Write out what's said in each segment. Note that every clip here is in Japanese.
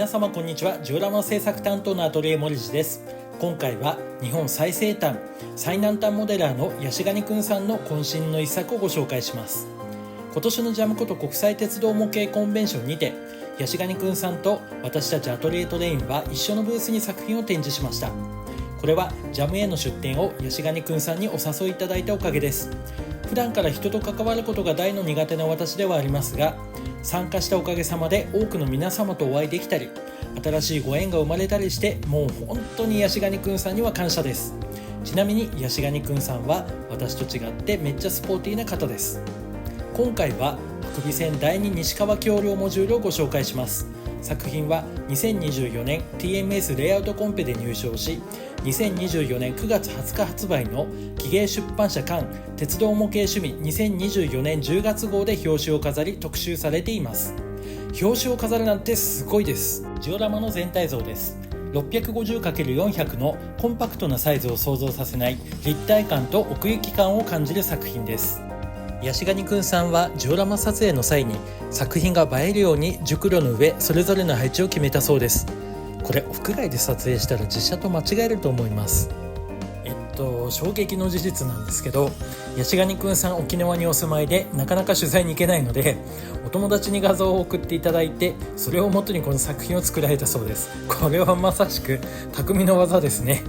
皆様こんにちは。ジオラマ制作担当のアトリエ森地です。今回は日本最西端最南端モデラーのヤシガニくんさんの渾身の一作をご紹介します。今年のジャムこと国際鉄道模型コンベンションにてヤシガニくんさんと私たちアトリエトレインは一緒のブースに作品を展示しました。これはジャムへの出展をヤシガニくんさんにお誘いいただいたおかげです。普段から人と関わることが大の苦手な私ではありますが、参加したおかげさまで多くの皆様とお会いできたり、新しいご縁が生まれたりして、もう本当にヤシガニくんさんには感謝です。ちなみにヤシガニくんさんは私と違ってめっちゃスポーティーな方です。今回は白尾線第2西川橋梁モジュールをご紹介します。作品は2024年 TMS レイアウトコンペで入賞し、2024年9月20日発売の記芸出版社刊鉄道模型趣味2024年10月号で表紙を飾り特集されています。表紙を飾るなんてすごいです。ジオラマの全体像です。 650×400 のコンパクトなサイズを想像させない立体感と奥行き感を感じる作品です。ヤシガニくんさんはジオラマ撮影の際に作品が映えるように熟慮の上それぞれの配置を決めたそうです。これ屋外で撮影したら実写と間違えると思います。衝撃の事実なんですけど、ヤシガニくんさん沖縄にお住まいでなかなか取材に行けないので、お友達に画像を送っていただいて、それをもとにこの作品を作られたそうです。これはまさしく匠の技ですね。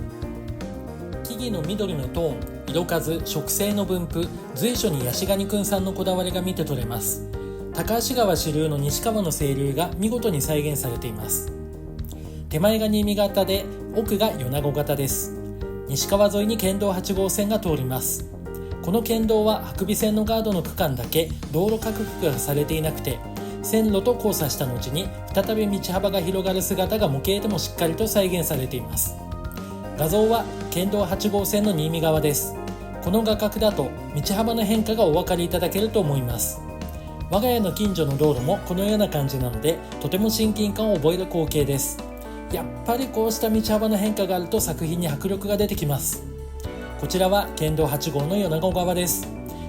木々の緑のトーン、色数、植生の分布、随所にヤシガニくんさんのこだわりが見て取れます。高橋川支流の西川の清流が見事に再現されています。手前が新見型で奥が米子型です。西川沿いに県道8号線が通ります。この県道は白尾線のガードの区間だけ道路拡幅がされていなくて、線路と交差した後に再び道幅が広がる姿が模型でもしっかりと再現されています。画像は県道8号線の新見側です。この画角だと道幅の変化がお分かりいただけると思います。我が家の近所の道路もこのような感じなので、とても親近感を覚える光景です。やっぱりこうした道幅の変化があると作品に迫力が出てきます。こちらは県道8号の米子側です。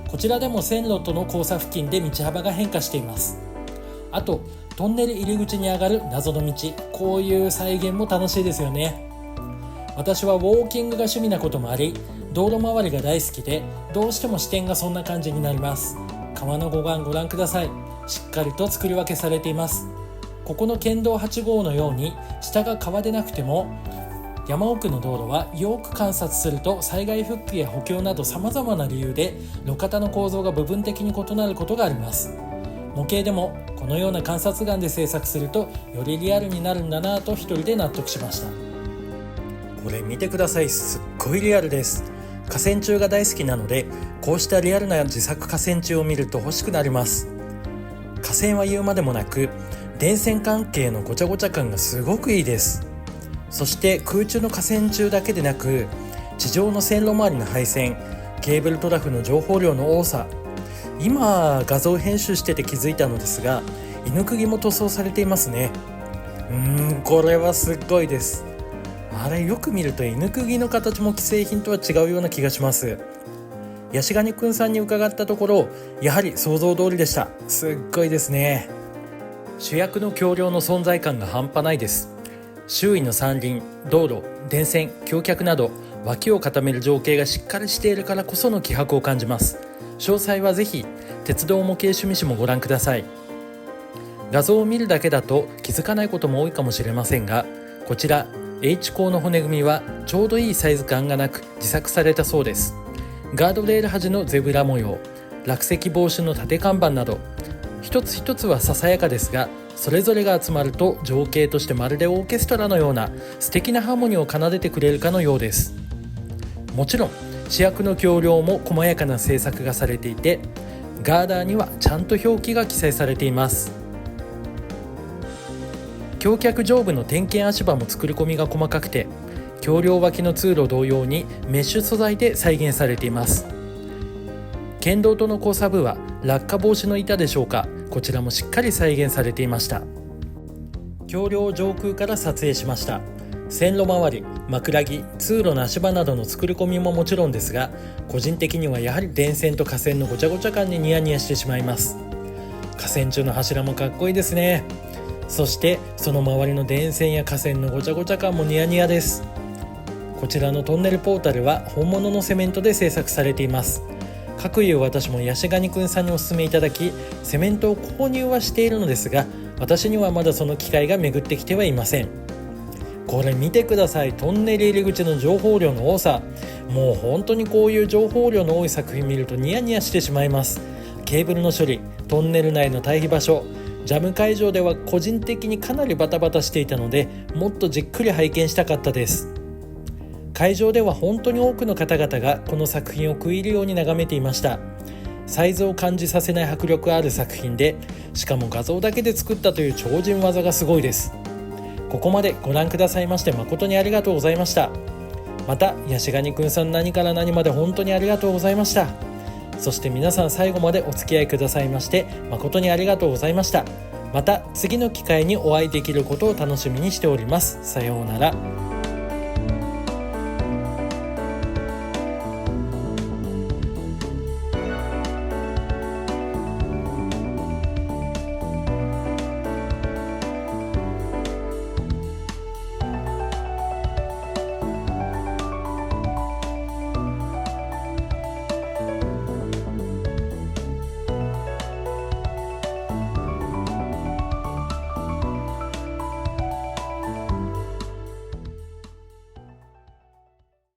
こちらでも線路との交差付近で道幅が変化しています。あとトンネル入り口に上がる謎の道、こういう再現も楽しいですよね。私はウォーキングが趣味なこともあり、道路周りが大好きで、どうしても視点がそんな感じになります。川の護岸ご覧ください。しっかりと作り分けされています。ここの県道8号のように下が川でなくても、山奥の道路はよく観察すると災害復旧や補強など様々な理由で路肩の構造が部分的に異なることがあります。模型でもこのような観察眼で制作するとよりリアルになるんだなと一人で納得しました。これ見てください。すっごいリアルです。河川中が大好きなので、こうしたリアルな自作河川中を見ると欲しくなります。河川は言うまでもなく、電線関係のごちゃごちゃ感がすごくいいです。そして空中の河川中だけでなく、地上の線路周りの配線、ケーブルトラフの情報量の多さ、今画像編集してて気づいたのですが、犬釘も塗装されていますね。これはすっごいです。あれよく見ると犬釘の形も既製品とは違うような気がします。ヤシガニくんさんに伺ったところ、やはり想像通りでした。すっごいですね。主役の橋梁の存在感が半端ないです。周囲の山林、道路、電線、橋脚など脇を固める情景がしっかりしているからこその気迫を感じます。詳細はぜひ鉄道模型趣味誌もご覧ください。画像を見るだけだと気づかないことも多いかもしれませんが、こちら H 鋼の骨組みはちょうどいいサイズ感がなく自作されたそうです。ガードレール端のゼブラ模様、落石防止の縦看板など一つ一つはささやかですが、それぞれが集まると情景としてまるでオーケストラのような素敵なハーモニーを奏でてくれるかのようです。もちろん主役の橋梁も細やかな制作がされていて、ガーダーにはちゃんと表記が記載されています。橋脚上部の点検足場も作り込みが細かくて、橋梁脇の通路同様にメッシュ素材で再現されています。県道との交差部は落下防止の板でしょうか、こちらもしっかり再現されていました。橋梁を上空から撮影しました。線路周り、枕木、通路の足場などの作り込みももちろんですが、個人的にはやはり電線と架線のごちゃごちゃ感にニヤニヤしてしまいます。河川中の柱もかっこいいですね。そしてその周りの電線や架線のごちゃごちゃ感もニヤニヤです。こちらのトンネルポータルは本物のセメントで製作されています。かくいう私もヤシガニくんさんにお勧めいただき、セメントを購入はしているのですが、私にはまだその機会が巡ってきてはいません。これ見てください。トンネル入り口の情報量の多さ。もう本当にこういう情報量の多い作品見るとニヤニヤしてしまいます。ケーブルの処理、トンネル内の退避場所、ジャム会場では個人的にかなりバタバタしていたので、もっとじっくり拝見したかったです。会場では本当に多くの方々がこの作品を食い入るように眺めていました。サイズを感じさせない迫力ある作品で、しかも画像だけで作ったという超人技がすごいです。ここまでご覧くださいまして誠にありがとうございました。またヤシガニくんさん、何から何まで本当にありがとうございました。そして皆さん最後までお付き合いくださいまして誠にありがとうございました。また次の機会にお会いできることを楽しみにしております。さようなら。